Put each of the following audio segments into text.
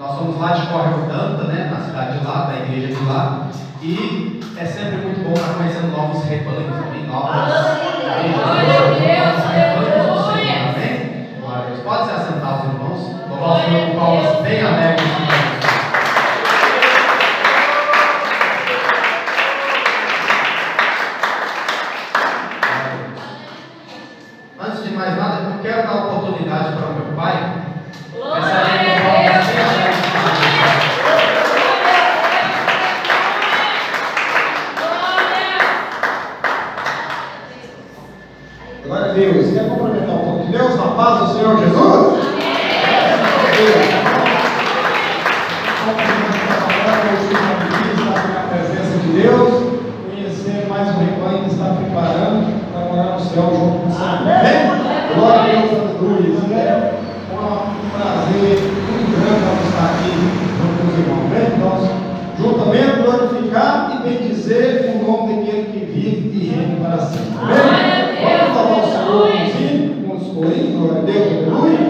Nós somos lá de Córrego d'Anta, né, na cidade de lá, da igreja de lá, e é sempre muito bom estar conhecendo novos rebanhos, amém? Novas igrejas, novos rebanhos do Senhor, amém? Glória a Deus. Pode se assentar, os irmãos. Louvar o Senhor com palmas bem alegres. Antes de mais nada, eu quero dar oportunidade para o meu pai. Glória a Deus. Quer cumprimentar o povo de Deus? Na paz do Senhor Jesus? Estar na presença de Deus, conhecer mais um rebanho que está preparando para morar no céu junto com o Senhor. Amém? Glória a Deus, aleluia. É um prazer muito grande estar aqui junto com os irmãos. Amém? Nós juntamente glorificar e bendizer o nome daquele que vive e reina para sempre. Amém? Vamos louvar o Senhor com os corinhos, glória a Deus, aleluia.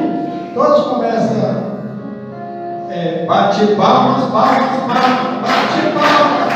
Todos começam. Bate palmas, palmas, palmas, bate palmas.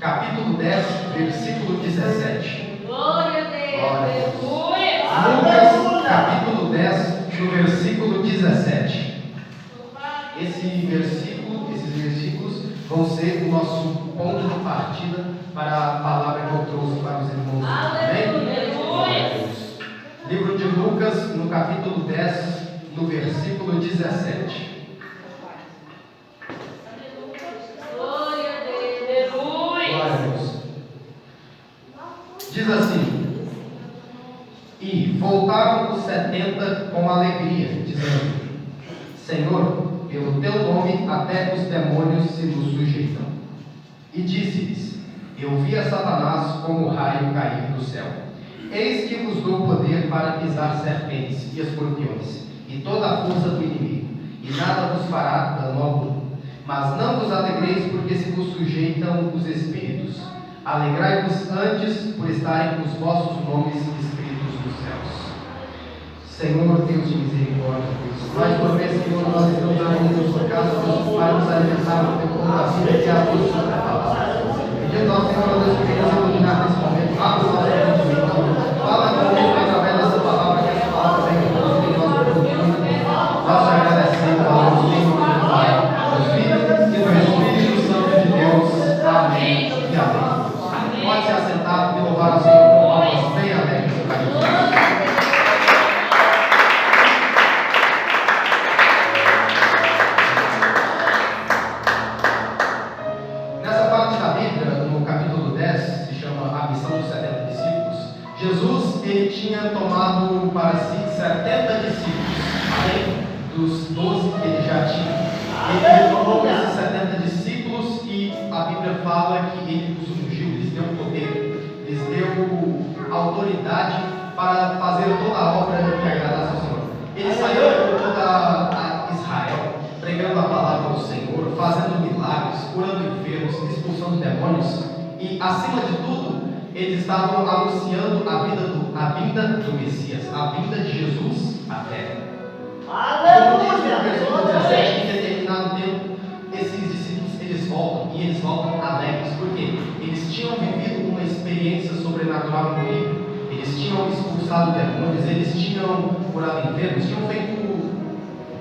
capítulo 10, versículo 17. Glória a Deus. Lucas, capítulo 10, no versículo 17. Esses versículos vão ser o nosso ponto de partida para a palavra que eu trouxe para os irmãos. Amém? Livro de Lucas, no capítulo 10, no versículo 17. Glória a Deus. Diz assim: E voltaram os 70 com alegria, dizendo: Senhor, pelo teu nome até os demônios se nos sujeitam. E disse-lhes: Eu vi a Satanás como raio cair do céu. Eis que vos dou poder para pisar serpentes e escorpiões, e toda a força do inimigo, e nada vos fará dano algum. Mas não vos alegreis porque se vos sujeitam os espíritos. Alegrai-vos antes por estarem os vossos nomes escritos nos céus. Senhor Deus de misericórdia, Deus, mais uma vez, Senhor, nós estamos aqui na sua casa, Deus, para nos alimentar no teu pão da vida que é a tua santa palavra. Pedindo ao Senhor, Deus, que venhamos iluminar nesse momento, abre o nosso entendimento, fala conosco através dessa palavra, que essa palavra venha conosco em nosso coração. Nós te agradecemos, Deus, em nome do Pai, do Filho e do Espírito Santo de Deus. Amém e amém. Pode se assentar e louvar ao Senhor com palmas bem alegres. Nessa parte da Bíblia, no capítulo 10, se chama A Missão dos 70 Discípulos. Jesus, ele tinha tomado para si 70 discípulos, além dos 12 que ele já tinha. Ele tomou esses 70 discípulos e a Bíblia fala que ele os ungiu, lhes deu poder, lhes deu autoridade para fazer toda a obra que agradasse ao Senhor. Ele saiu por toda a Israel, pregando a palavra do Senhor, fazendo milagres, curando enfermos, expulsando demônios, e acima de tudo, eles estavam anunciando a vinda do Messias, a vinda de Jesus à terra. Como diz no versículo 17, em determinado tempo, esses discípulos eles voltam, e eles voltam alegres, porque eles tinham vivido uma experiência sobrenatural incrível, eles tinham expulsado demônios, eles tinham curado enfermos, tinham feito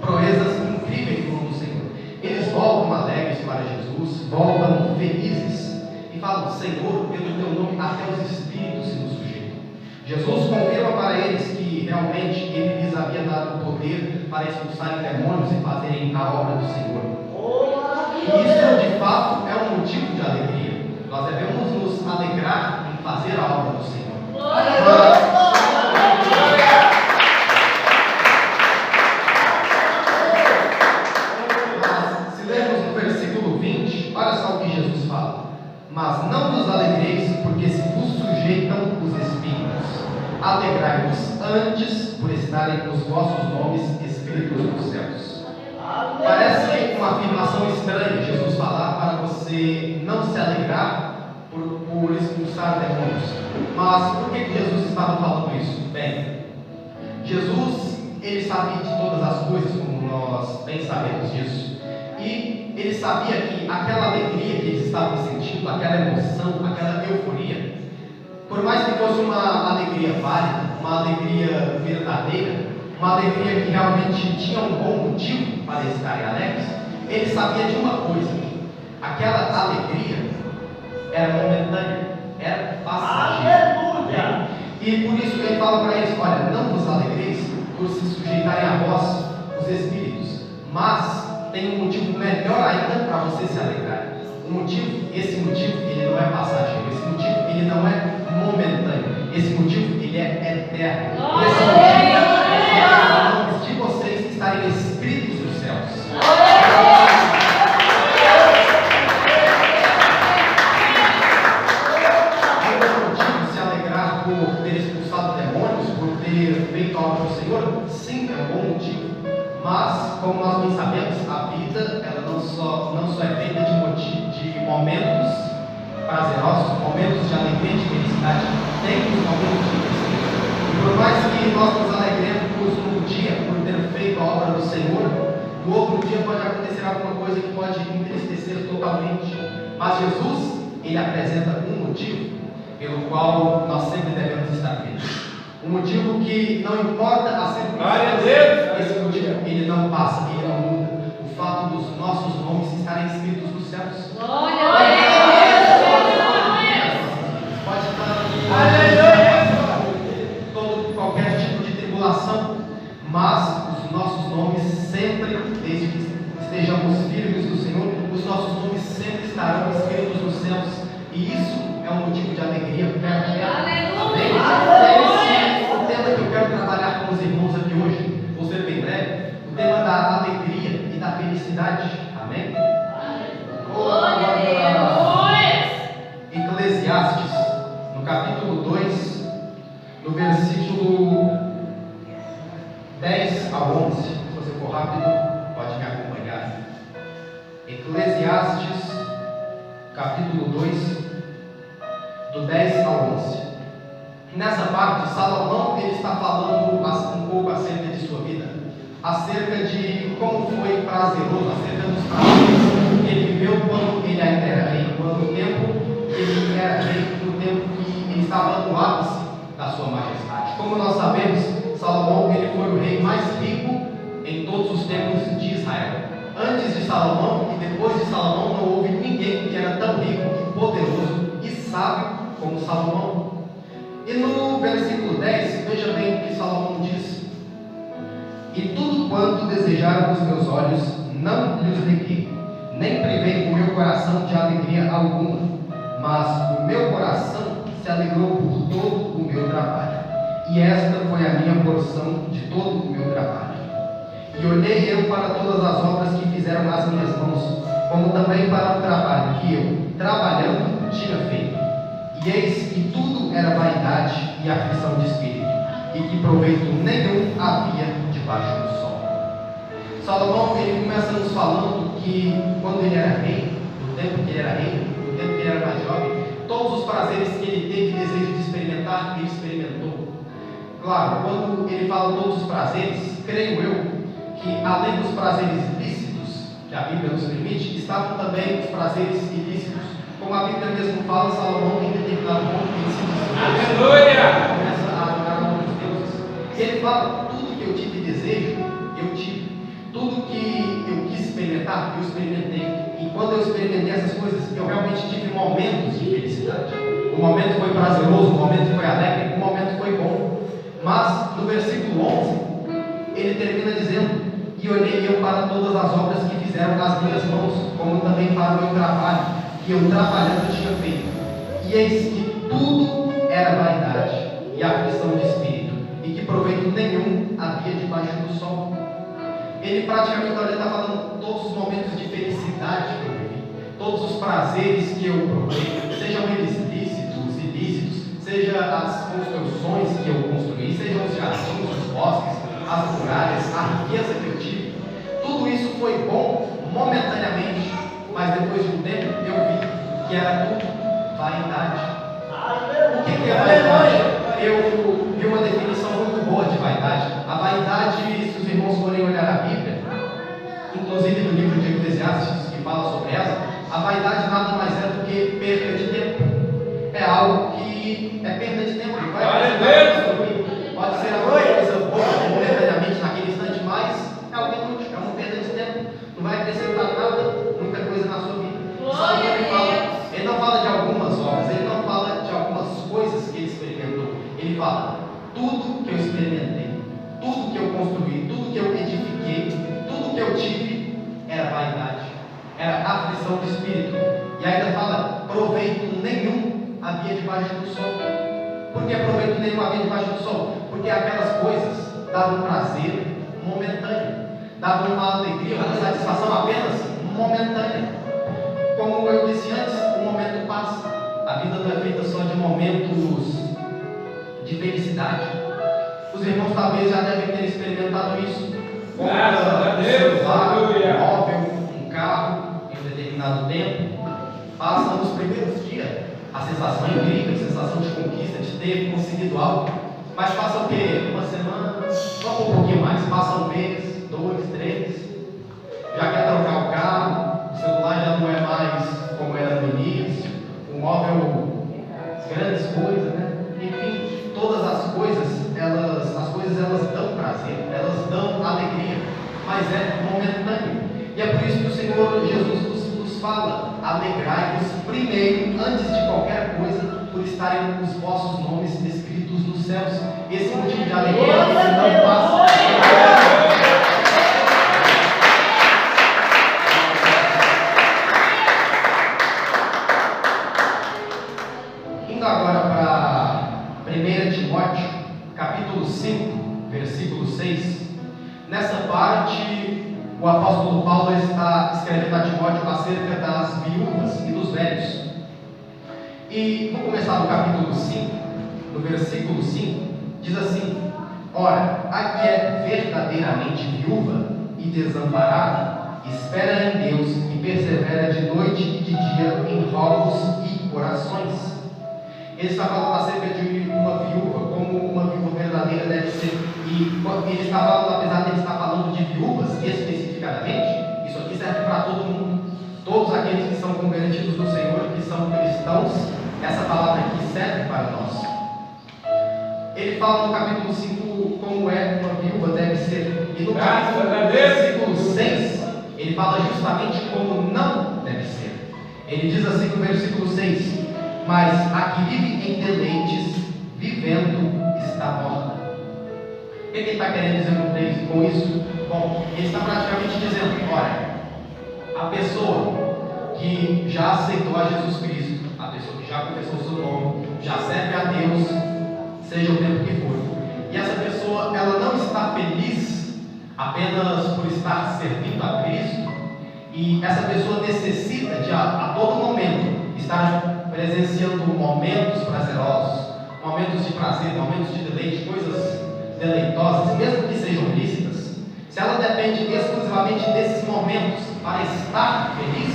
proezas incríveis no nome do Senhor. Eles voltam alegres para Jesus, voltam felizes e falam: Senhor, pelo teu nome até os espíritos se nos sujeitam. Jesus confirma para eles que realmente ele lhes havia dado o poder para expulsarem demônios e fazerem a obra do Senhor. E isso de fato é um motivo de alegria. Nós devemos nos alegrar em fazer a obra do Senhor. Se lermos no versículo 20, olha só o que Jesus fala: Mas não vos alegreis porque se vos sujeitam os espíritos. Alegrai-vos antes por estarem os vossos nomes escritos nos céus. Parece uma afirmação estranha Jesus falar para você não se alegrar por expulsar demônios. Mas por que Jesus estava falando isso? Bem, Jesus, ele sabia de todas as coisas, como nós bem sabemos disso. E ele sabia que aquela alegria que eles estavam sentindo, aquela emoção, aquela euforia, por mais que fosse uma alegria válida, uma alegria verdadeira, uma alegria que realmente tinha um bom motivo para estarem alegres, ele sabia de uma coisa: aquela alegria era momentânea, era passageira. E por isso ele fala para eles: olha, não vos alegreis por se sujeitarem a vós os espíritos, mas tem um motivo melhor ainda para você se alegrar. Esse motivo, ele não é passageiro, esse motivo, ele não é momentâneo, esse motivo, ele é eterno. Esse motivo é de vocês estarem escritos nos céus. Se alegrar por ter expulsado demônios, por ter feito a obra do Senhor, sim, é um bom motivo. Mas, como nós bem sabemos, a vida ela não só é feita de momentos prazerosos, momentos de alegria, de felicidade. Tem os momentos de tristeza. E por mais que nós nos alegremos num dia por ter feito a obra do Senhor, no outro dia pode acontecer alguma coisa que pode entristecer totalmente. Mas Jesus, ele apresenta um motivo pelo qual nós sempre devemos estar felizes. Um motivo que não importa a circunstância, esse motivo ele não passa, ele não muda. O fato dos nossos nomes estarem escritos nos céus. Glória a Deus! Pode estar qualquer tipo de tribulação, mas os nossos nomes sempre, desde que estejamos firmes no Senhor, os nossos nomes sempre estarão escritos nos céus, e isso é um motivo de alegria. O tema que eu quero trabalhar com os irmãos aqui hoje, vou ser bem breve, o tema da alegria e da felicidade. Amém? Glória a Deus! Eclesiastes, no capítulo 2, no versículo 10 ao 11. Se você for rápido, pode me acompanhar. Eclesiastes, capítulo 2, do 10 ao 11. Nessa parte, Salomão ele está falando um pouco acerca de sua vida, acerca de como foi prazeroso, acerca dos prazeres que ele viveu quando ele ainda era rei, quando o tempo que ele era rei, no tempo que ele estava no ápice da sua majestade. Como nós sabemos, Salomão ele foi o rei mais rico em todos os tempos de Israel. Antes de Salomão e depois de Salomão não houve ninguém que era tão rico e poderoso e sábio como Salomão. E no versículo 10, veja bem o que Salomão diz: e tudo quanto desejaram os meus olhos, não lhes neguei, nem privei o meu coração de alegria alguma, mas o meu coração se alegrou por todo o meu trabalho, e esta foi a minha porção de todo o meu trabalho. E olhei eu para todas as obras que fizeram as minhas mãos, como também para o trabalho que eu, trabalhando, tinha feito. E eis que tudo era vaidade e aflição de espírito, e que proveito nenhum havia debaixo do sol. Salomão ele começa nos falando que quando ele era rei, no tempo que ele era rei, no tempo que ele era mais jovem, todos os prazeres que ele teve desejo de experimentar, ele experimentou. Claro, quando ele fala todos os prazeres, creio eu que além dos prazeres lícitos que a Bíblia nos permite, estavam também os prazeres ilícitos. Como a Bíblia mesmo fala, Salomão em determinado ponto ele se diz, começa a adorar outros deuses. E ele fala: tudo que eu tive desejo, eu tive. Tudo que eu quis experimentar, eu experimentei. E quando eu experimentei essas coisas, eu realmente tive momentos de felicidade. O momento foi prazeroso, o momento foi alegre, o momento foi bom. Mas no versículo 11, ele termina dizendo: e olhei eu para todas as obras que fizeram as minhas mãos, como também para o meu trabalho, que eu trabalhando tinha feito. E eis que tudo era vaidade e aflição de espírito, e que proveito nenhum havia debaixo do sol. Ele praticamente está falando todos os momentos de felicidade que eu vivi, todos os prazeres que eu provei, sejam eles lícitos, ilícitos, seja as construções que eu construí, sejam os jardins, os bosques, as muralhas, a riqueza que eu tive. Tudo isso foi bom momentaneamente, mas depois de um tempo eu vi que era tudo vaidade. O que é vaidade? Eu vi uma definição muito boa de vaidade. A vaidade, se os irmãos forem olhar a Bíblia, inclusive no livro de Eclesiastes, que fala sobre essa, a vaidade nada mais é do que perda de tempo. É algo que é perda de tempo. Pode ser alguma coisa boa momentaneamente naquele instante, mas é algo inútil, é uma perda de tempo. Não vai acrescentar nada, muita coisa na sua vida. Ele não fala de algumas obras, ele não fala de algumas coisas que ele experimentou. Ele fala: tudo que eu experimentei, tudo que eu construí, tudo que eu edifiquei, tudo que eu tive era vaidade, era aflição de espírito. E ainda fala: proveito nenhum havia debaixo do sol. Por que proveito nenhum havia debaixo do sol? Porque aquelas coisas davam prazer momentâneo, davam uma alegria, uma satisfação apenas momentânea. Como eu disse antes, o momento passa. A vida não é feita só de momentos de felicidade. Os irmãos talvez já devem ter experimentado isso. Um celular, um móvel, um carro, em um determinado tempo. Passa nos primeiros dias a sensação incrível, a sensação de conquista, de ter conseguido algo. Mas passa o quê? Uma semana, só um pouquinho mais. Passa um mês, 2, 3. Já quer trocar o carro, o celular já não é mais como era no início, o coisas, né? Enfim, todas as coisas elas dão prazer, elas dão alegria, mas é momentâneo. E é por isso que o Senhor Jesus nos fala: alegrai-vos primeiro, antes de qualquer coisa, por estarem os vossos nomes escritos nos céus. Esse motivo de alegria não passa. Indo agora para 1 Timóteo, capítulo 5, versículo 6. Nessa parte, o apóstolo Paulo está escrevendo a Timóteo acerca das viúvas e dos velhos. E vou começar no capítulo 5, no versículo 5, diz assim: ora, a que é verdadeiramente viúva e desamparada, espera em Deus e persevera de noite e de dia em rogos e orações. Ele está falando acerca de uma viúva, como uma viúva verdadeira deve ser. E ele está falando, apesar de ele estar falando de viúvas especificadamente, isso aqui serve para todo mundo. Todos aqueles que são convertidos do Senhor, que são cristãos, essa palavra aqui serve para nós. Ele fala no capítulo 5 como é uma viúva deve ser. E no versículo 6, ele fala justamente como não deve ser. Ele diz assim no versículo 6: mas a que vive em deleites, vivendo, está morta. O que ele está querendo dizer com isso? Bom, ele está praticamente dizendo: olha, a pessoa que já aceitou a Jesus Cristo, a pessoa que já confessou o seu nome, já serve a Deus, seja o tempo que for, e essa pessoa ela não está feliz apenas por estar servindo a Cristo, e essa pessoa necessita de a todo momento estar presenciando momentos prazerosos, momentos de prazer, momentos de deleite, coisas deleitosas, mesmo que sejam lícitas. Se ela depende exclusivamente desses momentos para estar feliz,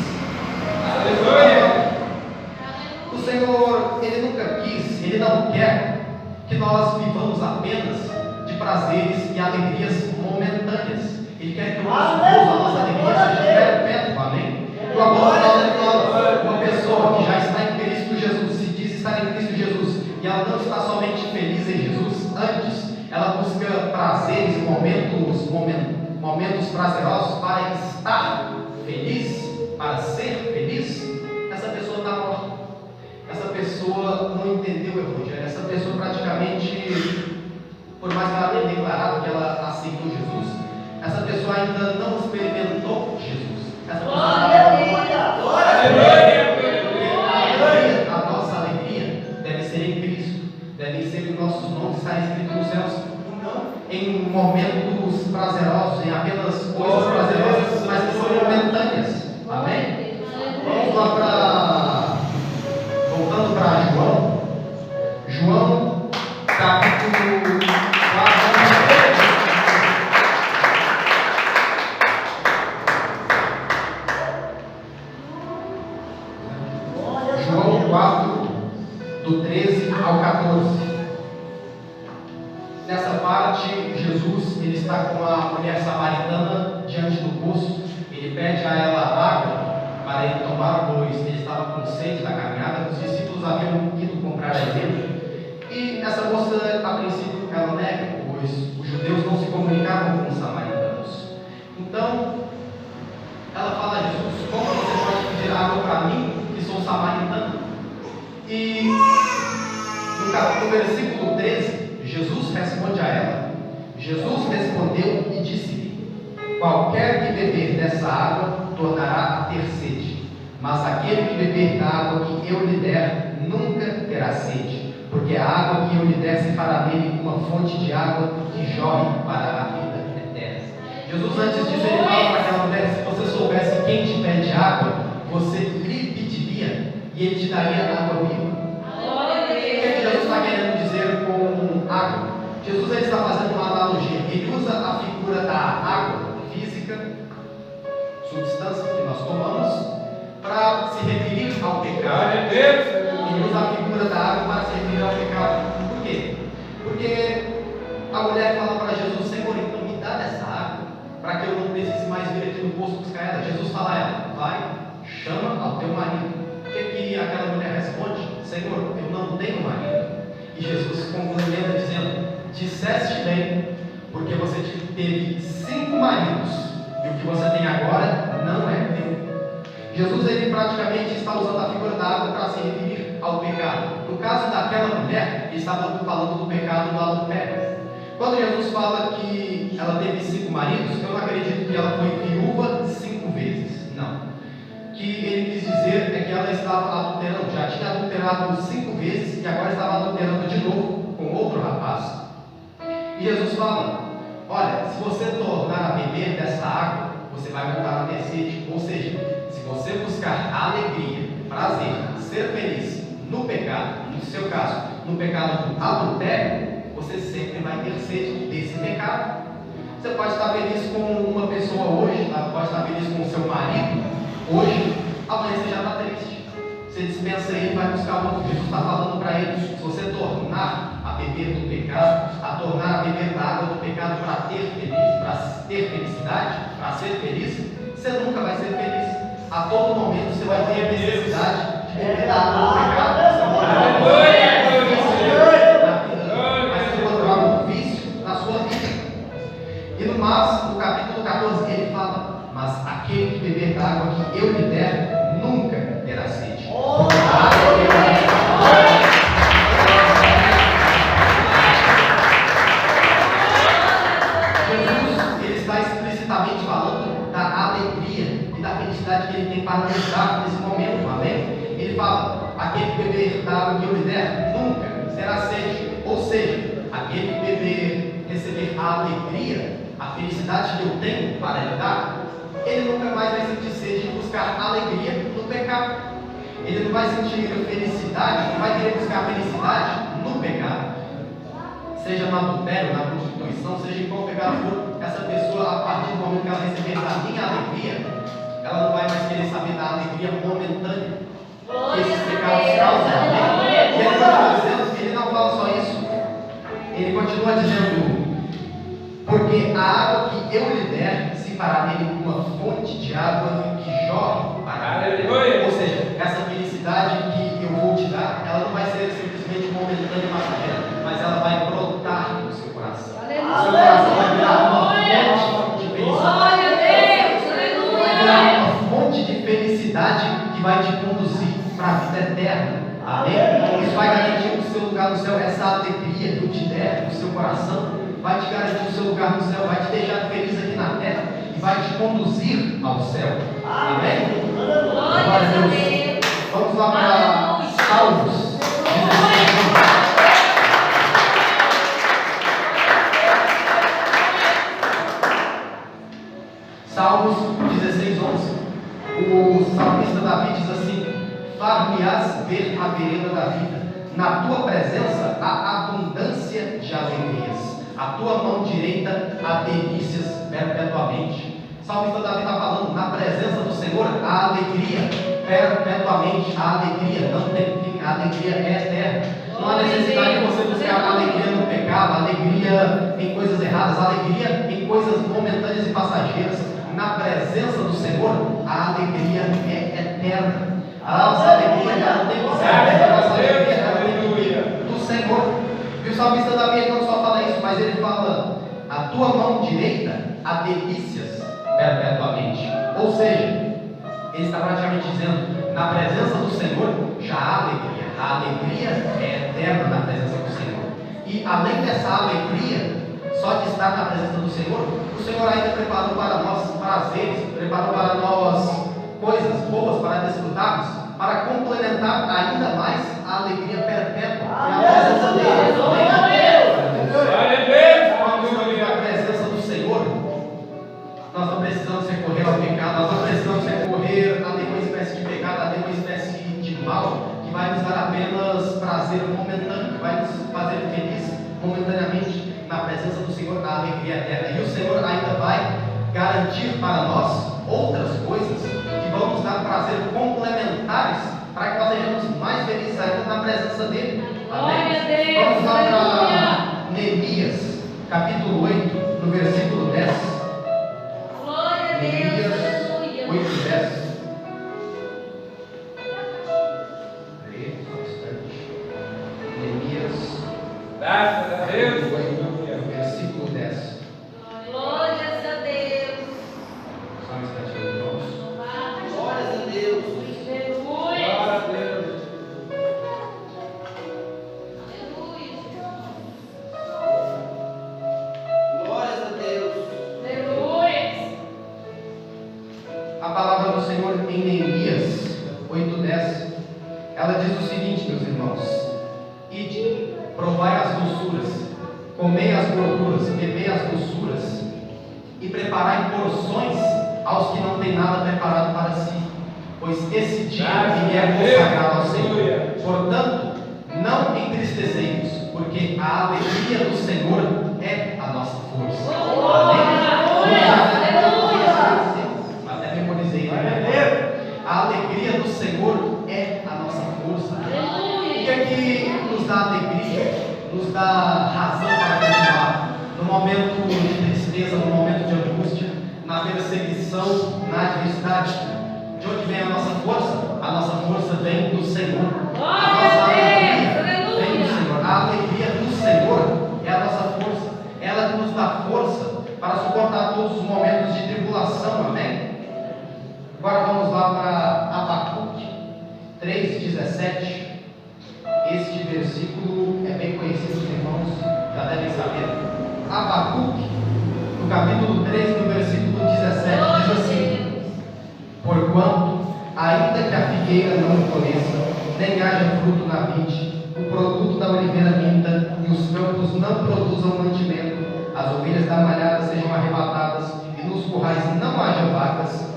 o Senhor, Ele nunca quis, Ele não quer que nós vivamos apenas de prazeres e alegrias momentâneas. Ele quer que o nosso gozo, a nossa alegria seja perpétua, amém? O apóstolo Paulo fala: uma pessoa que já está em Cristo Jesus, se diz estar em Cristo Jesus, e ela não está somente feliz em Jesus, antes ela busca prazeres, momentos prazerosos para estar feliz, para ser feliz, essa pessoa está morta. Essa pessoa não entendeu o Evangelho. Essa pessoa praticamente, por mais que ela tenha declarado que ela aceitou Jesus, essa pessoa ainda não experimentou Jesus. Essa pessoa a nossa alegria deve ser em Cristo, devem ser os nossos nomes estar escritos nos céus, não em momentos prazerosos, em apenas coisas prazerosas, mas que são momentâneas. Amém? Vamos lá voltando para João, capítulo 4. João 4, do 13 ao 14. Nessa parte, Jesus ele está com a mulher samaritana diante do poço. Ele pede a ela água para ele tomar, pois ele estava com sede da caminhada. Os discípulos haviam ido comprar alimento. E essa moça, a princípio, ela nega, pois os judeus não se comunicavam com os samaritanos. Então, ela fala a Jesus: como você pode pedir água para mim, que sou samaritano? E no versículo 13, Jesus responde a ela. Jesus respondeu e disse-lhe: qualquer que beber dessa água tornará a ter sede, mas aquele que beber da água que eu lhe der nunca terá sede, porque a água que eu lhe der se fará nele uma fonte de água que jorre para a vida eterna. Jesus, antes disso, ele fala para aquela mulher: se você soubesse quem te pede água, você lhe pediria e ele te daria água viva. O que Jesus está querendo dizer com água? Jesus ele está fazendo uma analogia. Ele usa a figura da água física, substância que nós tomamos, para se referir ao pecado. Ele usa a figura da água para se referir ao pecado. Por quê? Porque a mulher fala para Jesus: Senhor, então me dá dessa água, para que eu não precise mais vir aqui no poço buscar ela. Jesus fala a ela: vai, chama ao teu marido. O que aquela mulher responde? Senhor, eu não tenho marido. E Jesus complementa dizendo: disseste bem, porque você teve 5 maridos, e o que você tem agora não é teu. Jesus, ele praticamente está usando a figura da água para se referir ao pecado. No caso daquela mulher, ele estava falando do pecado do adultério. Quando Jesus fala que ela teve 5 maridos, eu não acredito que ela foi viúva 5 vezes. Não. O que ele quis dizer é que ela estava adulterando. Já tinha adulterado 5 vezes e agora estava adulterando de novo com outro rapaz. E Jesus fala: olha, se você tornar a beber dessa água, você vai voltar a ter sede. Ou seja, se você buscar alegria, prazer, ser feliz no pecado, no seu caso, no pecado do adultério, você sempre vai ter sede desse pecado. Você pode estar feliz com uma pessoa hoje, pode estar feliz com o seu marido hoje, amanhã você já está triste. Você dispensa ele e vai buscar outro. Jesus está falando para ele: se você tornar a beber do pecado, a tornar a beber da água do pecado para ter felicidade, para ser feliz, você nunca vai ser feliz. A todo momento você vai ter necessidade de beber da água do pecado. Vai se encontrar um vício na sua vida. E no capítulo 14 ele fala: mas aquele que beber da água que eu lhe der, nunca terá sede. Jesus, ele está explicitamente falando da alegria e da felicidade que ele tem para nos dar nesse momento, amém? Ele fala: aquele que beber da água que eu lhe der, nunca terá sede. Ou seja, aquele que receber a alegria, a felicidade que eu tenho para lhe dar, ele nunca mais vai sentir sede de buscar alegria no pecado. Ele não vai sentir felicidade, não vai querer buscar felicidade no pecado. Seja no adultério, na prostituição, seja em qual pecado for, essa pessoa, a partir do momento que ela receber a minha alegria, ela não vai mais querer saber da alegria momentânea que esses pecados causam. E ele continua dizendo, ele não fala só isso, ele continua dizendo: porque a água que eu lhe der se fará nele uma fonte de água que jorre para a vida. Ou seja, essa felicidade que eu vou te dar, ela não vai ser simplesmente momentânea e passageira, mas ela vai brotar no seu coração. O seu coração vai virar uma fonte de felicidade. Vai virar uma fonte de felicidade que vai te conduzir para a vida eterna. Amém? Isso vai garantir o seu lugar no céu. Essa alegria que eu te der no seu coração vai te garantir o seu lugar no céu, vai te deixar feliz aqui na terra e vai te conduzir ao céu. Amém? Glória a Deus. Vamos lá para Salmos 16. Salmos 16, 11. O salmista Davi diz assim: far-me-ás ver a vereda da vida, na tua presença há abundância de alegrias, a tua mão direita há delícias perpetuamente. O salmista Davi está falando: na presença do Senhor há alegria perpetuamente. A alegria não tem fim, a alegria é eterna. Não há necessidade de você buscar alegria no pecado, alegria em coisas erradas, alegria em coisas momentâneas e passageiras. Na presença do Senhor, a alegria é eterna. A nossa alegria não tem que ser eterna, a nossa alegria ela tem que vir do Senhor. E o salmista Davi não só fala isso, mas ele fala: a tua mão direita há delícias perpetuamente. Ou seja, ele está praticamente dizendo: na presença do Senhor já há alegria. A alegria é eterna na presença do Senhor. E além dessa alegria, só de estar na presença do Senhor, o Senhor ainda preparou para nós prazeres, preparou para nós coisas boas para desfrutarmos, para complementar ainda mais a alegria perpétua que é a presença dele. Quando estamos na presença do Senhor, nós não precisamos recorrer ao pecado, nós não precisamos recorrer a nenhuma espécie de pecado, a nenhuma espécie de mal que vai nos dar apenas prazer momentâneo, que vai nos fazer feliz momentaneamente. Na presença do Senhor, a alegria eterna. E o Senhor ainda vai garantir para nós outras coisas que vão nos dar prazer complementares para que nós sejamos mais felizes ainda na presença dele. Amém? Vamos lá para Neemias, capítulo 8, no versículo 10. Glória a Deus. Neemias 8, 10. Graças a Deus. Versículo 10. Glórias a Deus. Só um instantinho, irmãos. Glórias a Deus. Aleluia. Glória a Deus. Glórias a Deus. Aleluia. A palavra do Senhor em Neemias 8:10, ela diz o seguinte, meus irmãos: ide, provai as doçuras, comei as gorduras, bebei as doçuras, e preparai porções aos que não têm nada preparado para si, pois esse dia ele é consagrado ao Senhor. Portanto, não entristecei-vos, porque a alegria do Senhor é a nossa força. Até memorizei, né? A alegria do Senhor é a nossa força. O que é que nos dá alegria, nos dá razão para continuar no momento de tristeza, no momento de angústia, na perseguição, na adversidade? De onde vem a nossa força? A nossa força vem do Senhor. A nossa alegria vem do Senhor. A alegria do Senhor é a nossa força. Ela que nos dá força para suportar todos os momentos de tribulação. Amém? Agora vamos lá para Abacuque 3:17. Este versículo é bem conhecido, os irmãos já devem saber. Abacuque, no capítulo 3, no versículo 17, diz assim: porquanto, ainda que a figueira não floresça, nem haja fruto na vide, o produto da oliveira minta, e os campos não produzam mantimento, as ovelhas da malhada sejam arrebatadas, e nos currais não haja vacas,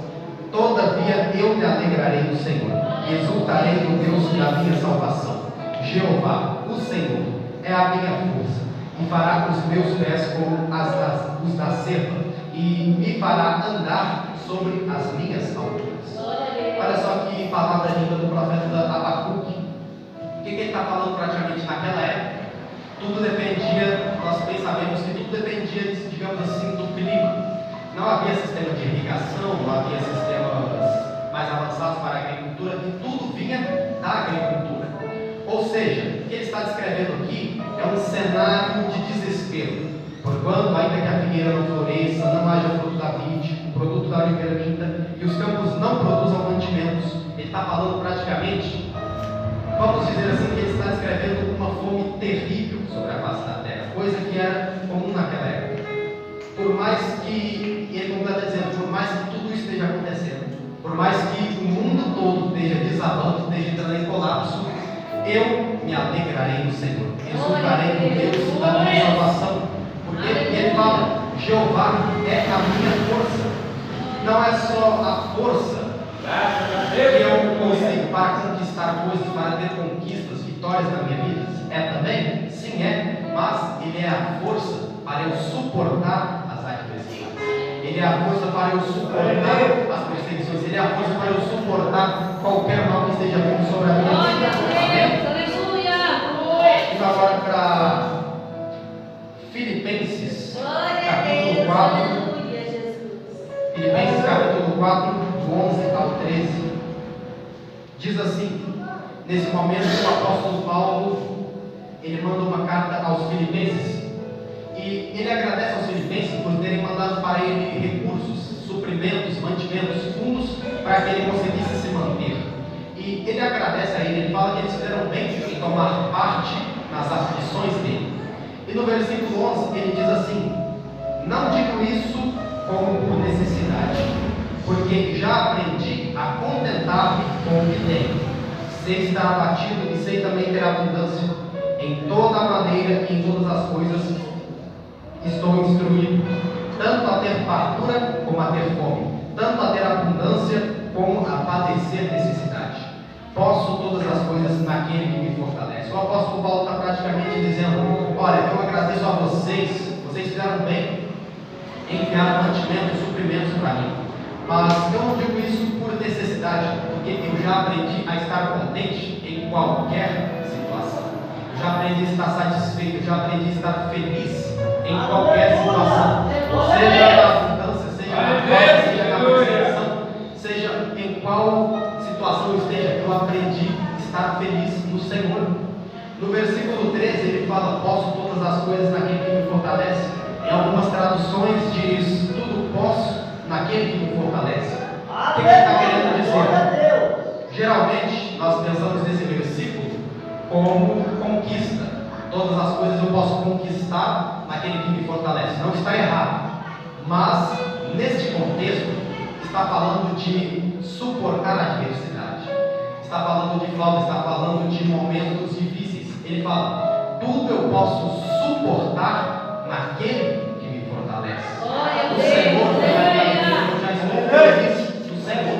todavia eu me alegrarei no Senhor, exultarei no Deus da minha salvação. Jeová, o Senhor, é a minha força, e fará os meus pés como os da serva, e me fará andar sobre as minhas alturas. Olha só que palavra linda do profeta Abacuque. O que ele está falando praticamente naquela época? Tudo dependia, nós bem sabemos que tudo dependia, digamos assim, do clima. Não havia sistema de irrigação, não havia sistemas mais avançados para a agricultura, e tudo vinha da agricultura. Ou seja, o que ele está descrevendo aqui é um cenário de desespero. Porquanto, ainda que a figueira não floresça, não haja fruto da vide, o produto da oliveira minta, e os campos não produzam mantimentos, ele está falando praticamente, vamos dizer assim, que ele está descrevendo uma fome terrível sobre a face da terra, coisa que era comum naquela época. Por mais que, ele completa dizendo, por mais que tudo isso esteja acontecendo, por mais que o mundo todo esteja desabando, esteja entrando em colapso, eu me alegrarei no Senhor, exultarei no Deus da minha salvação, porque ele fala, Jeová é a minha força. Não é só a força que eu consigo para conquistar coisas, para ter conquistas, vitórias na minha vida. É também? Sim, é. Mas ele é a força para eu suportar as adversidades. Ele é a força para eu suportar as perseguições. Ele é a força para eu suportar qualquer mal que esteja vindo sobre a minha vida. Indo agora para Filipenses, capítulo 4. Filipenses capítulo 4, do 11 ao 13. Diz assim: nesse momento o apóstolo Paulo, ele manda uma carta aos filipenses, e ele agradece aos filipenses por terem mandado para ele recursos, suprimentos, mantimentos, fundos, para que ele conseguisse se manter. E ele agradece a ele fala que eles fizeram bem em tomar parte nas aflições dele. E no versículo 11 ele diz assim: não digo isso como por necessidade, porque já aprendi a contentar-me com o que tenho. Sei estar abatido e sei também ter abundância. Em toda a maneira e em todas as coisas estou instruído, tanto a ter fartura como a ter fome, tanto a ter abundância como a padecer necessidade. Posso todas as coisas naquele que me fortalece. O apóstolo Paulo está praticamente dizendo: olha, eu agradeço a vocês fizeram bem em enviar mantimentos e suprimentos para mim. Mas eu não digo isso por necessidade, porque eu já aprendi a estar contente em qualquer situação. Eu já aprendi a estar satisfeito, eu já aprendi a estar feliz em qualquer situação. Seja na abundância, seja na falta, seja na perseguição, seja em qual situação eu esteja, eu aprendi a estar feliz no Senhor. No versículo 13 ele fala: posso todas as coisas naquele que me fortalece. Em algumas traduções diz: tudo posso naquele que me fortalece. O que ele está querendo dizer? Geralmente nós pensamos nesse versículo como conquista. Todas as coisas eu posso conquistar naquele que me fortalece. Não está errado, mas neste contexto está falando de suportar a adversidade, está falando de falta, está falando de momentos difíceis. Ele fala: tudo eu posso suportar naquele que me fortalece. O Senhor foi a minha vida, eu já estou feliz do Senhor.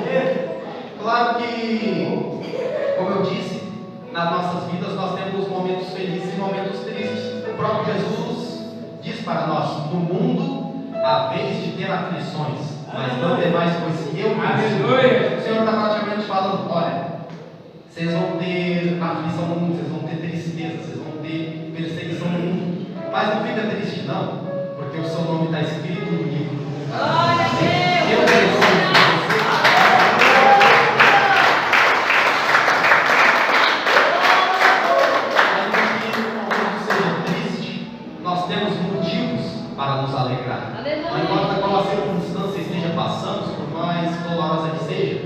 Claro que, como eu disse, nas nossas vidas nós temos momentos felizes e momentos tristes. O próprio Jesus diz para nós: no mundo há vez de ter aflições, mas não demais, pois eu Aleluia. O Senhor está praticamente falando: olha, vocês vão ter aflição no mundo, vocês vão ter tristeza, vocês vão ter perseguição no mundo, mas não fica triste não, porque o seu nome está escrito no livro do mundo. Eu preciso. Nós temos motivos para nos alegrar. Não importa qual a circunstância esteja passando, por mais dolorosa que seja,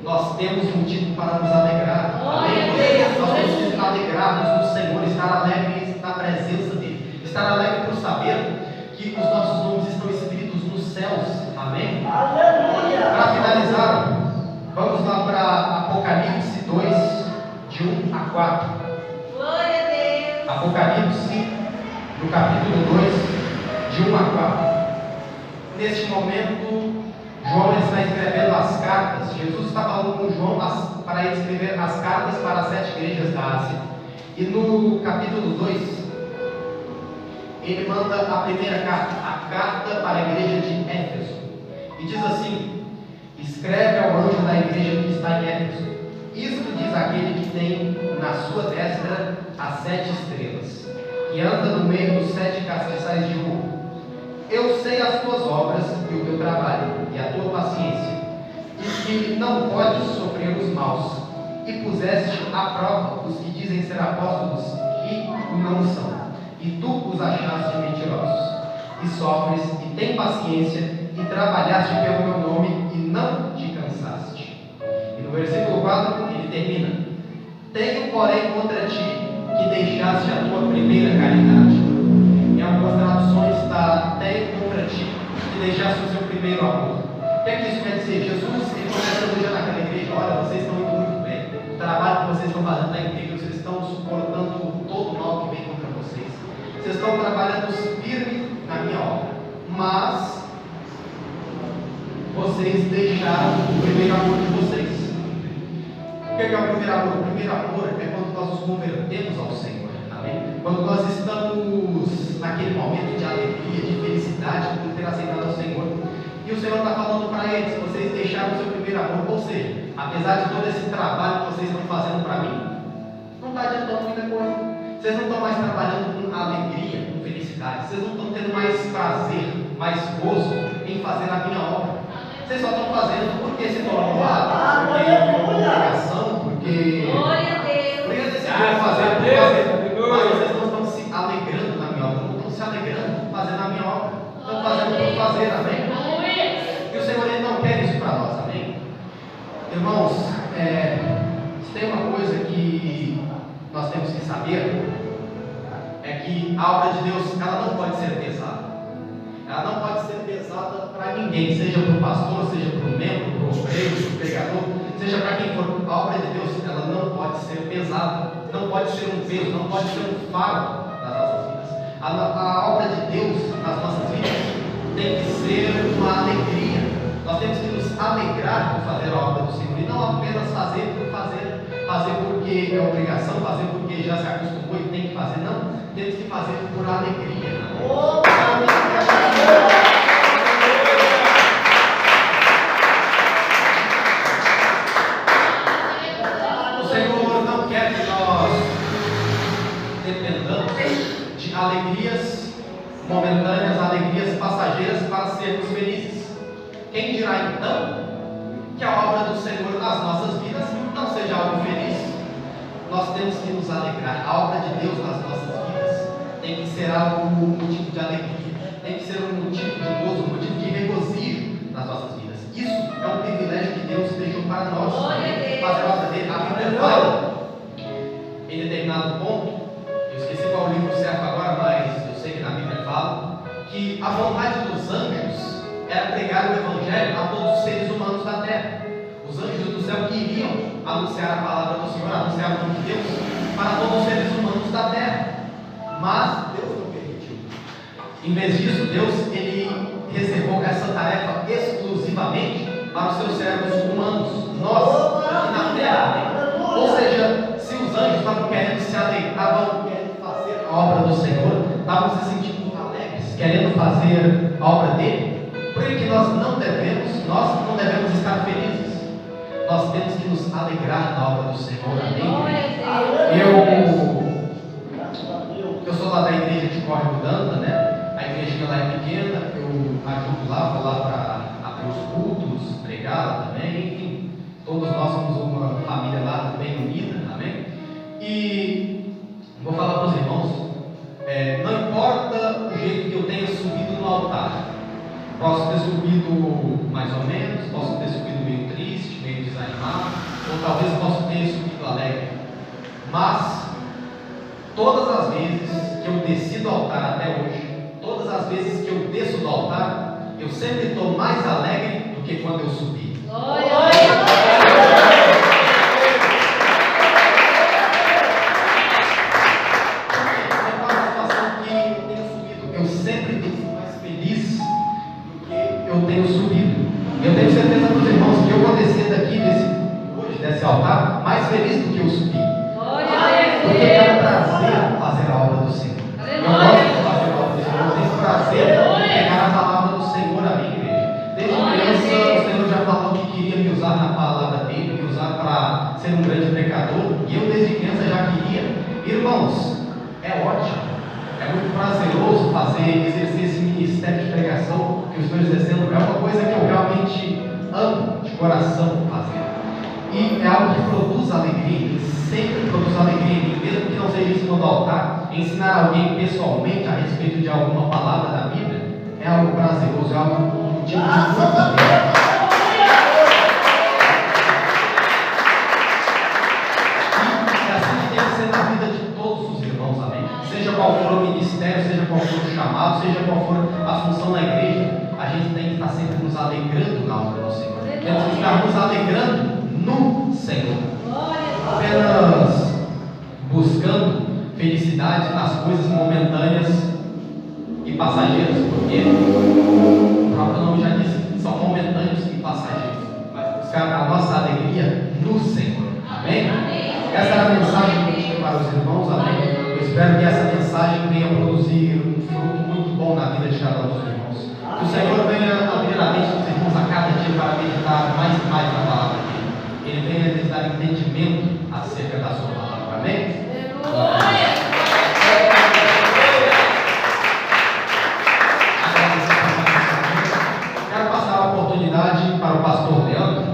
nós temos motivo para nos alegrar. Amém? Nós temos que alegrarmos no Senhor, estar alegres na presença dEle, estar alegre por saber que os nossos nomes estão escritos nos céus. Amém? Para finalizar, vamos lá para Apocalipse 2, de 1 a 4. Apocalipse, no capítulo 2, de 1 a 4. Neste momento, João está escrevendo as cartas. Jesus está falando com João para ele escrever as cartas para as 7 igrejas da Ásia. E no capítulo 2, ele manda a primeira carta, a carta para a igreja de Éfeso. E diz assim: escreve ao anjo da igreja que está em Éfeso: isto diz aquele que tem na sua destra as 7 estrelas, que anda no meio dos 7 castiçais de ouro. Eu sei as tuas obras e o teu trabalho e a tua paciência, e que não podes sofrer os maus, e puseste à prova os que dizem ser apóstolos e não são, e tu os achaste mentirosos, e sofres e tem paciência, e trabalhaste pelo meu nome e não te cansaste. E no versículo 4 ele termina: tenho porém contra ti que deixaste a tua primeira caridade. Em algumas traduções está: tenho contra ti que deixaste o seu primeiro amor. O que é que isso quer dizer? Jesus, ele começa elogiando naquela igreja: olha, vocês estão indo muito bem, o trabalho que vocês estão fazendo é incrível, vocês estão suportando todo o mal que vem contra vocês, vocês estão trabalhando firme na minha obra, mas vocês deixaram o primeiro amor de vocês. O que é o primeiro amor? O primeiro amor é quando nós nos convertemos ao Senhor. Amém? Quando nós estamos naquele momento de alegria, de felicidade por ter aceitado o Senhor, e o Senhor está falando para eles: vocês deixaram o seu primeiro amor. Ou seja, apesar de todo esse trabalho que vocês estão fazendo para mim, não está adiantando muita coisa. Vocês não estão mais trabalhando com alegria, com felicidade, vocês não estão tendo mais prazer, mais gozo em fazer a minha obra. Vocês só estão fazendo porque se tornou um hábito, porque virou uma obrigação, porque decidiram fazer por fazer. Mas vocês não estão se alegrando na minha obra, não estão se alegrando fazendo a minha obra, estão fazendo por fazer. Amém? E o Senhor, ele não quer isso para nós. Amém? Irmãos, se tem uma coisa que nós temos que saber, é que a obra de Deus, ela não pode ser pesada. Ela não pode ser pesada para ninguém, seja para o pastor, seja para o membro, para o obreiro, para o pregador, seja para quem for. A obra de Deus, ela não pode ser pesada, não pode ser um peso, não pode ser um fardo nas nossas vidas. A obra de Deus nas nossas vidas tem que ser uma alegria. Nós temos que nos alegrar por fazer a obra do Senhor, e não apenas fazer por fazer porque é obrigação, fazer porque já se acostumou e tem que fazer. Não, temos que fazer por alegria. O Senhor não quer que nós dependamos de alegrias momentâneas, alegrias passageiras para sermos felizes. Quem dirá então que a obra do Senhor nas nossas vidas não seja algo feliz? nós temos que nos alegrar. A obra de Deus nas nossas vidas tem que ser algo, um motivo de alegria, tem que ser um motivo de gozo, um motivo de regozijo nas nossas vidas. Isso é um privilégio que Deus deixou para nós, fazer a obra dele. A Bíblia fala, em determinado ponto, eu esqueci qual o livro certo agora, mas eu sei que na Bíblia fala, que a vontade dos anjos era pregar o Evangelho a todos os seres humanos da terra. Os anjos do céu queriam anunciar a palavra do Senhor, anunciar o nome de Deus para todos os seres humanos da terra. Mas Deus não permitiu. Em vez disso, Deus ele reservou essa tarefa exclusivamente para os seus servos humanos, nós, aqui na terra. Ou seja, se os anjos estavam querendo se alegrar, estavam querendo fazer a obra do Senhor, estavam se sentindo alegres, querendo fazer a obra dele, por que nós não devemos estar felizes. Nós temos que nos alegrar na obra do Senhor. Amém? Eu sou lá da igreja de Córrego d'Anta, né? A igrejinha lá é pequena, eu ajudo lá, vou lá para abrir os cultos, pregar lá também, enfim. Todos nós somos uma família lá bem unida, amém? E vou falar para os irmãos, não importa o jeito que eu tenha subido no altar, posso ter subido mais ou menos, posso ter subido meio triste, meio desanimado, ou talvez possa ter subido alegre, mas todas as vezes que eu desci do altar até hoje, todas as vezes que eu desço do altar, eu sempre estou mais alegre do que quando eu subi. Eu sempre estou mais feliz do que eu tenho subido. Eu tenho certeza para os irmãos que eu vou descer daqui desse altar mais feliz do que eu subi. Porque é um prazer fazer a obra do Senhor. Eu gosto de fazer a obra do Senhor. Eu tenho prazer de pregar a palavra do Senhor à minha igreja. Desde criança, o Senhor já falou que queria me usar na palavra dele, me usar para ser um grande pecador. E eu desde criança já queria. Irmãos, é ótimo. É muito prazeroso exercer esse ministério de pregação que eu estou exercendo. É uma coisa que eu realmente amo de coração fazer. E é algo que produz alegria, sempre produz alegria em mim, mesmo que não seja em cima do altar. Ensinar alguém pessoalmente a respeito de alguma palavra da Bíblia é algo prazeroso, é algo de muita seja qual for o ministério, seja qual for o chamado, seja qual for a função na igreja, a gente tem que estar sempre nos alegrando na obra do Senhor. Temos que estar nos alegrando no Senhor. Apenas buscando felicidade nas coisas momentâneas e passageiras, porque o próprio nome já disse, são momentâneos e passageiros. Mas buscar a nossa alegria no Senhor. Amém? Essa é a mensagem que eu tinha para os irmãos. Amém? Espero que essa mensagem venha produzir um fruto muito bom na vida de cada um dos irmãos. Que o Senhor venha abrir a mente dos irmãos a cada dia para meditar mais e mais na palavra dele. Ele venha lhes dar entendimento acerca da sua palavra. Amém? Quero passar a oportunidade para o pastor Leandro.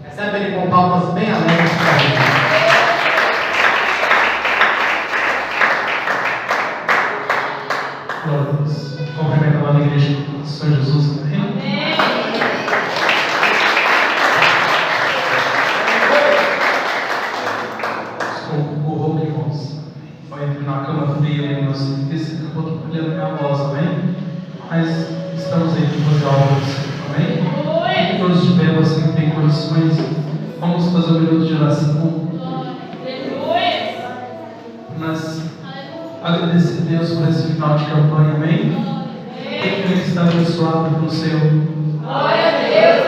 Recebe ele com palmas bem alegres para a gente. Cumprimento a amada igreja do Senhor Jesus. Amém. Sou o roubo, irmãos. Vai entrar na cama fria, nós acabou olhando minha voz, amém? Mas estamos aí para fazer a obra do Senhor, amém? Todos de pé, você que tem condições, vamos fazer um minuto de oração. Mas agradecer a Deus por esse final de campanha, amém? Quem quer estar abençoado pelo Senhor? Glória a Deus,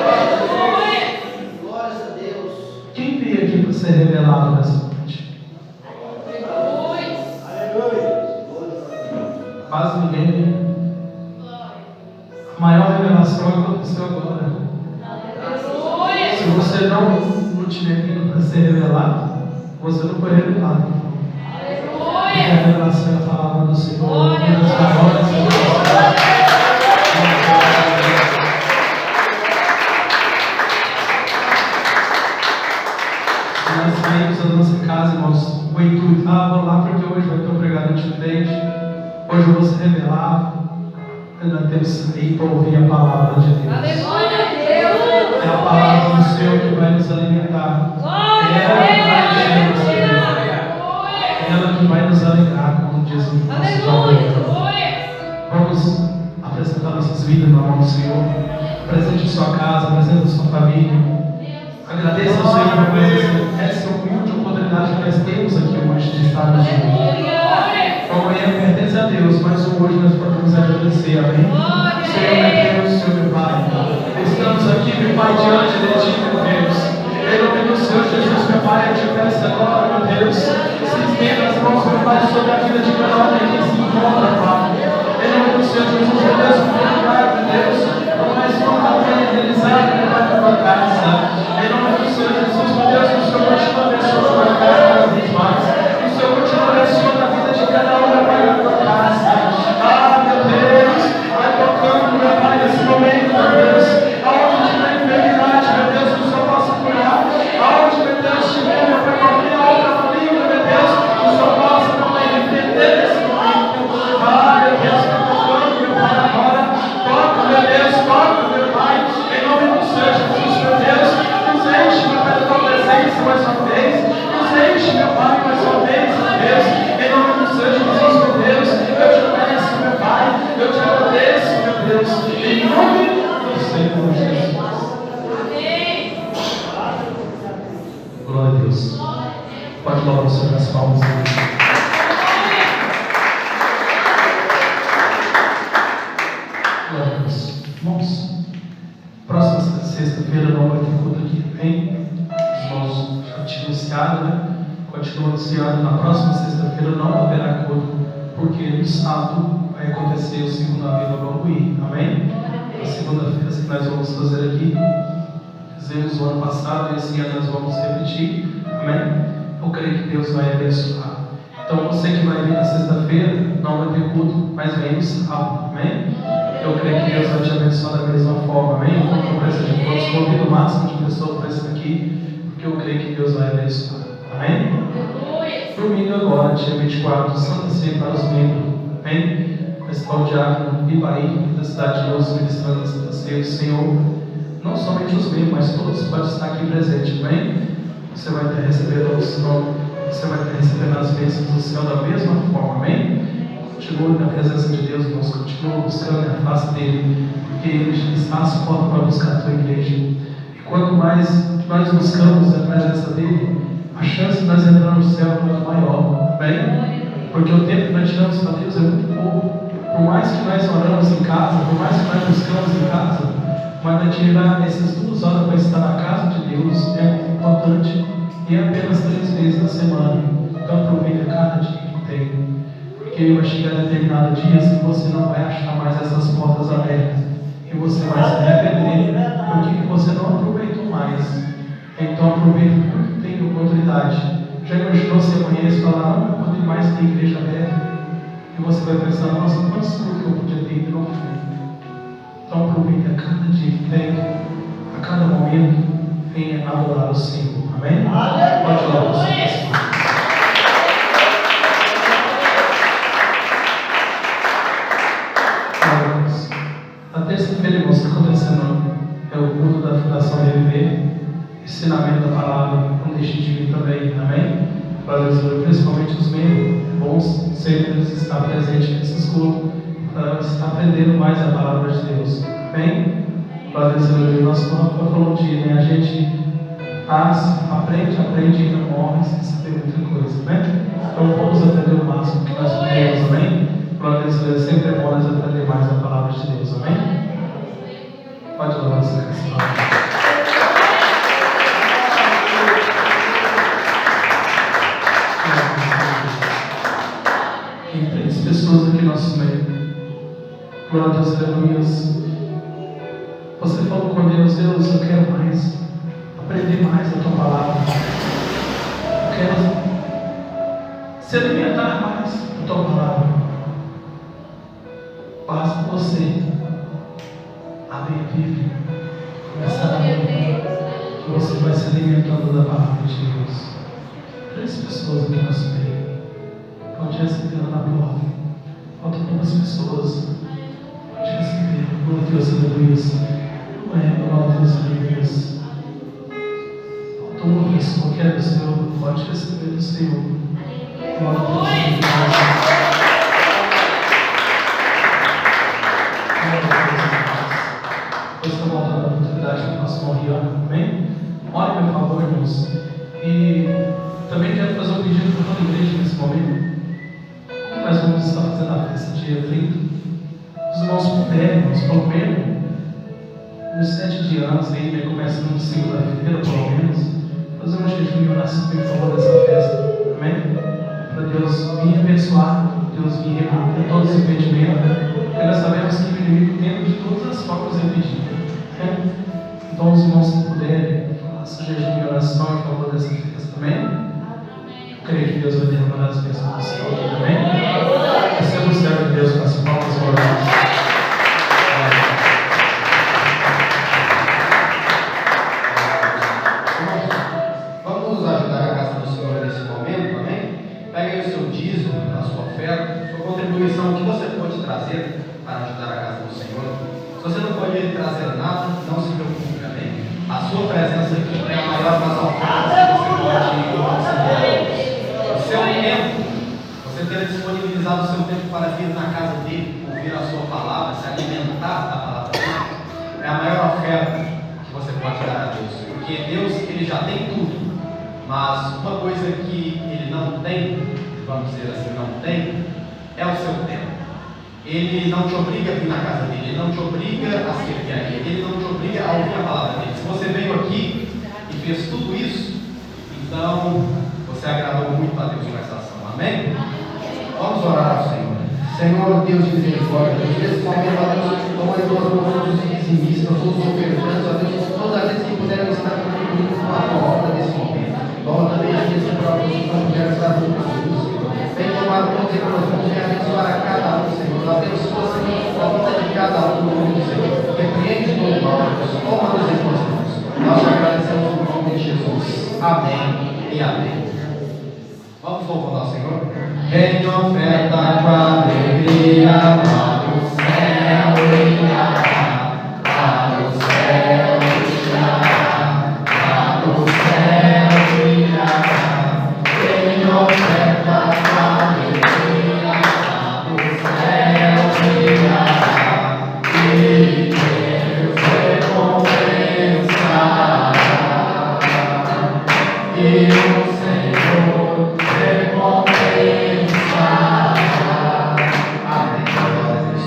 Glórias a Deus. Quem veio aqui para ser revelado nessa noite? Quase ninguém, né? A maior revelação aconteceu agora. Se você não tiver vindo para ser revelado, você não foi revelado. A revelação é a palavra do Senhor. Nós saímos da nossa casa, irmãos, intuito, vou lá porque hoje vai ter um pregador diferente, hoje eu vou se revelar. Nós temos que sair para ouvir a palavra de Deus. É a palavra do Senhor que vai nos alimentar. Ela que vai nos alegrar, como diz o nosso jovem. Vamos apresentar nossas vidas na mão do Senhor. Presente em sua casa, presente em sua família. Agradeça ao Senhor por essa humilde oportunidade que nós temos aqui hoje de estarmos juntos. O amanhã pertence a Deus, mas o hoje nós podemos agradecer, amém? Senhor meu Deus, Senhor meu Pai, estamos aqui, meu Pai, diante de Ti, meu Deus. Em nome do Senhor Jesus, meu Pai, eu te peço agora, meu Deus, se estenda as mãos, meu Pai, sobre a vida de cada um que se encontra, Pai. Em nome do Senhor Jesus, meu Deus, obrigado, meu Deus, por mais uma campanha realizada, meu Pai, na tua casa. Em nome do Senhor Jesus, meu Deus, que o Senhor continue abençoando a casa cada vez mais. Que o Senhor continue abençoando a vida de cada um, meu Pai, na tua casa. Meu Deus, vai tocando, meu Pai, nesse momento, meu Deus. Aonde tiver enfermidade, meu Deus, que o Senhor possa curar. Aonde, meu Deus, tiver, meu Pai, qualquer outra família, meu Deus, que o Senhor possa, meu Pai, repreender nesse momento. Meu Deus, vai tocando, meu Pai, agora. Toca, meu Deus, toca, meu Pai. Em nome do Senhor Jesus, meu Deus, nos enche, meu Pai, da tua presença mais uma vez. Nos enche, meu Pai, mais uma vez, meu Deus. Em nome do Senhor Jesus, meu Deus, eu te peço, meu Pai, eu te agradeço, meu Deus. Em nome do Senhor Jesus. Glória a Deus. Pode louvar o Senhor nas palmas. Glória a Deus. Irmãos, próxima sexta-feira não vai ter culto aqui, bem? Os irmãos já tinham iniciado, né? Continua anunciando, na próxima sexta-feira não haverá culto, porque no sábado vai acontecer o segundo Aviva Bambuí, amém? A segunda-feira que nós vamos fazer aqui, fizemos o ano passado e esse ano nós vamos repetir, amém? Eu creio que Deus vai abençoar. Então você que vai vir na sexta-feira, não vai ter culto, mas vem no sábado, amém? Eu creio que Deus vai te abençoar da mesma forma, amém? Não precisa de todos, convido o máximo de pessoas para estar aqui, porque eu creio que Deus vai abençoar, amém? Domingo agora, dia 24, Santa Ceia para os membros, amém? Principal diácono Ibaí, da cidade de Luz, ministrando a Santa Ceia do Senhor. Não somente os membros, mas todos podem estar aqui presentes, amém? Você vai ter recebido a unção, você vai ter recebido as bênçãos do céu da mesma forma, amém? Continue na presença de Deus, irmãos, continue buscando a face dele, porque ele está às portas para buscar a tua igreja. E quanto mais nós buscamos a presença dele, a chance de nós entrar no céu é muito maior, amém? Porque o tempo que nós tiramos para Deus é muito pouco. Por mais que nós oramos em casa, por mais que nós buscamos em casa, mas nós tirar essas 2 horas para estar na casa de Deus é muito importante, e é apenas 3 vezes na semana. Então aproveita cada dia que tem, porque vai chegar determinado dias que você não vai achar mais essas portas abertas, e você vai se arrepender porque você não aproveitou mais. Então aproveita porque tem oportunidade. Já imaginou se amanhã eles falar, não vai poder mais ter igreja aberta? E você vai pensar, nossa, quantos cultos eu podia ter ido não fui. Então aproveita cada dia que tem, a cada momento, venha adorar o Senhor. Amém? Pode louvar o Senhor. Na terça-feira, irmãos, está acontecendo é o culto da Fundação RV, ensinamento da palavra, não deixe de vir também, amém? Para principalmente os membros, é bom sempre estar presente nesses cultos, para estar aprendendo mais a palavra de Deus, amém? Para Deus, nosso Rafa falou um dia, né? A gente aprende e ainda morre sem saber muita coisa, né? Então vamos aprender o máximo que nós podemos, amém? Para Deus, sempre é bom nós aprender mais a palavra de Deus, amém? Pode louvar essa canção. Tem 3 pessoas aqui no nosso meio. Glória a Deus, aleluia. Você falou com Deus, Deus, eu quero mais, aprender mais a tua palavra. Eu quero se alimentar mais da tua palavra. Basta você abrir a Bíblia, começar a ler, que você vai se alimentando da palavra de Deus. 3 pessoas aqui no nosso meio. pode receber lá na porta. Faltam poucas pessoas. Pode receber. Glória a Deus, aleluia. Glória a Deus, aleluia. Faltam uma pessoa que é do Senhor. Pode receber do Senhor. Glória a Deus, aleluia. Depois está voltando a oportunidade para o nosso irmão Rian, amém? Ore, meu favor, irmãos. E também quero fazer um pedido para toda a igreja nesse momento. Como nós vamos estar fazendo a festa dia 30, os irmãos puderem, irmãos, pelo menos uns 7 dias aí, né, começando na segunda-feira, pelo menos, fazer um jejum e oração em favor dessa festa, amém? Para Deus vir abençoar, Deus vir remover todos os impedimentos, porque nós sabemos que o inimigo tenta de todas as formas impedir. Então, os irmãos que puderem, façam jejum e oração em favor dessa festa também. Eu creio que Deus vai derramar as bênçãos do céu aqui também. Receba o servo de Deus com as palmas e orações. Vamos ajudar a casa do Senhor nesse momento, amém? Pegue aí o seu dízimo, a sua oferta, sua contribuição, o que você pode trazer para ajudar a casa do Senhor. Se você não pode trazer nada, não se preocupe, amém? A sua presença aqui é a maior das ofertas que você pode considerar. O seu tempo, você ter disponibilizado o seu tempo para vir na casa dele, ouvir a sua palavra, se alimentar da palavra dele, é a maior oferta que você pode dar a Deus. Porque Deus, ele já tem tudo, mas uma coisa que ele não tem, vamos dizer assim, não tem, é o seu tempo. Ele não te obriga a vir na casa dele, ele não te obriga a servir a ele, ele não te obriga a ouvir a palavra dele. Se você veio aqui e fez tudo isso, então você agradou muito a Deus com essa ação, amém? Vamos orar ao Senhor. Senhor, Deus de misericórdia, nesse momento, ó Deus, como nós todos os dizimistas, todos os ofertantes, ó Deus, todos aqueles que puderam estar contribuindo com a tua obra nesse momento. Toma também aqueles que próprios que não puderam estar contribuindo, Senhor. Vem tomar conta e nós vamos abençoar a cada um, Senhor. Abençoa, Senhor, a vida de cada um no nome do Senhor. Repreende todo mal, Deus. Toma-nos em tuas mãos. Nós te agradecemos no nome de Jesus. Amém e amém. Vamos louvar ao Senhor. Vem oferta com alegria para o céu brilhar, para o céu brilhar, para o céu brilhar. Vem oferta com alegria para o céu brilhar, e Deus recompensará, e o Senhor recompensará. Amém. Glória a Deus.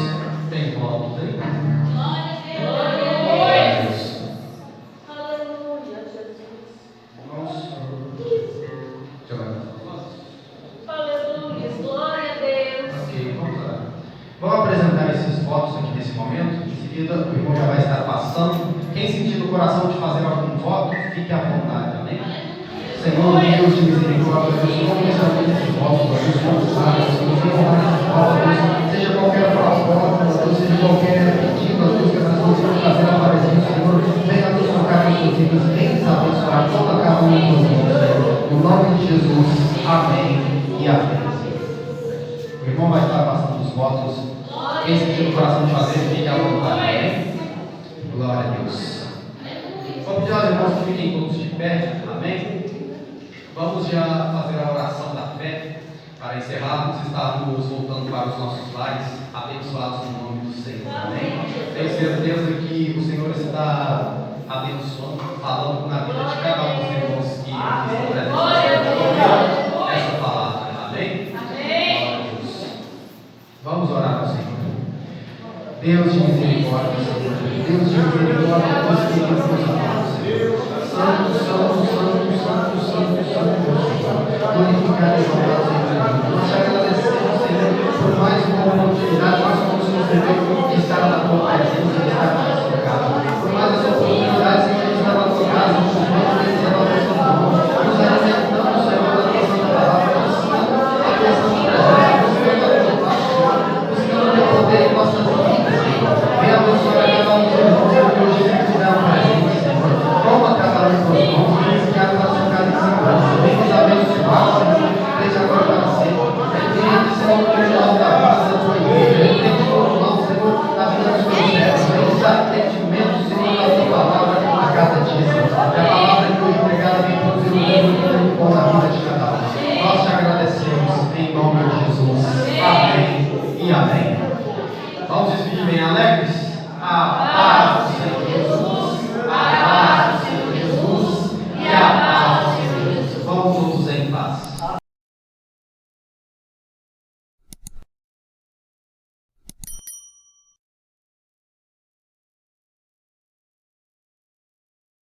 Tem votos aí? Glória a Deus. Aleluia, Jesus. Irmãos, deixa eu ver. Aleluia, glória a Deus. Ok, vamos lá. Vamos apresentar esses votos aqui nesse momento. Em seguida, o irmão já vai estar passando. Quem sentir no coração de fazer algum voto, fique à vontade. Amém? Senhor, Deus de misericórdia, Deus, como examine esse voto, Deus, consagra, Senhor, Deus, seja qualquer proposta, Deus, seja qualquer pedido, Deus, que nós possamos fazer aparecer, Senhor, venha nos tocar nos seus filhos, venha abençoar toda a casa de Senhor, no nome de Jesus, amém e amém. O irmão vai estar passando os votos. Quem sentir no coração de fazer, fique à vontade. Amém? Glória a Deus. Vou pedir aos irmãos que fiquem todos de pé. Amém? Vamos já fazer a oração da fé para encerrarmos e estarmos voltando para os nossos lares, abençoados no nome do Senhor. Amém? Tenho certeza que o Senhor está abençoando, falando na vida de cada um dos irmãos que estão presentes essa palavra. Amém? Glória a Deus. Vamos orar ao Senhor. Deus de misericórdia, Senhor, Deus de misericórdia, Deus que nos amados, Senhor, santo, santo, santo, santo, santo, santo, Senhor, glorificado e exaltado, Senhor, nós te agradecemos, Senhor, por mais uma oportunidade, nós vamos nos dever de estar na tua presença, de estar na tua casa, por mais essa oportunidade, Senhor, de estar na tua casa, nos bênçãos da tua mão, nos alimentando, Senhor, da tua santa palavra, buscando a tua santa presença, buscando a tua paz, Senhor, buscando o teu poder em nossas vidas, Senhor. Venha abençoar cada um dos irmãos que hoje estiveram presentes, Senhor. Toma cada um dos irmãos, que cada um para sua casa em segurança. Vem nos abençoar, Senhor, desde agora para sempre. Jesus. Que a palavra que foi pregada tem produzido muito bom na vida de cada um. Nós te agradecemos em nome de Jesus. Amém e amém. Vamos despedir bem alegres?